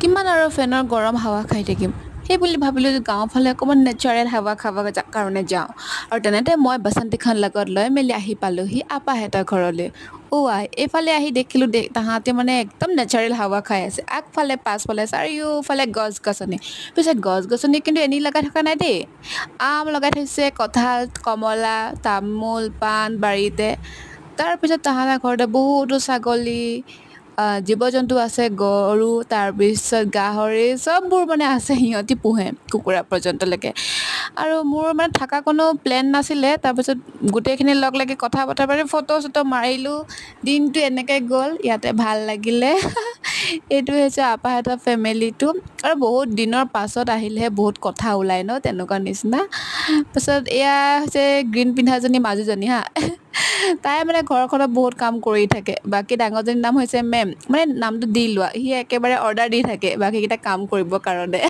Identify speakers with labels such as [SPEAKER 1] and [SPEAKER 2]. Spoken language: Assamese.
[SPEAKER 1] কিমান আৰু ফেনৰ গৰম হাৱা খাই থাকিম সেই বুলি ভাবিলোঁ যে গাঁৱৰ ফালে অকণমান নেচাৰেল হাৱা খাব কাৰণে যাওঁ আৰু তেনেতে মই বাসন্তীখন লগত লৈ মেলি আহি পালোঁহি আপাহঁতৰ ঘৰলৈ আই এইফালে আহি দেখিলোঁ তাহাঁতে মানে একদম নেচাৰেল হাৱা খাই আছে আগফালে পাছফালে চাৰিওফালে গছ গছনি পিছে গছ গছনি কিন্তু এনেই লগাই থকা নাই দেই আম লগাই থৈছে কঁঠাল কমলা তামোল পাণ বাৰীতে তাৰপিছত তাহাঁতৰ ঘৰতে বহুতো ছাগলী জীৱ জন্তু আছে গৰু তাৰপিছত গাহৰি চববোৰ মানে আছে সিহঁতি পোহে কুকুৰা পৰ্যন্তলৈকে আৰু মোৰ মানে থকা কোনো প্লেন নাছিলে তাৰপিছত গোটেইখিনি লগ লাগি কথা বতৰা পাতি ফটো চটো মাৰিলোঁ দিনটো এনেকৈ গ'ল ইয়াতে ভাল লাগিলে এইটো হৈছে আপাহঁতৰ ফেমিলিটো আৰু বহুত দিনৰ পাছত আহিলেহে বহুত কথা ওলায় ন তেনেকুৱা নিচিনা তাৰপিছত এয়া হৈছে গ্ৰীণ পিন্ধাজনী মাজুজনী হা তাই মানে ঘৰখনত বহুত কাম কৰি থাকে বাকী ডাঙৰজনীৰ নাম হৈছে মেম মানে নামটো দি লোৱা সি একেবাৰে অৰ্ডাৰ দি থাকে বাকীকেইটা কাম কৰিবৰ কাৰণে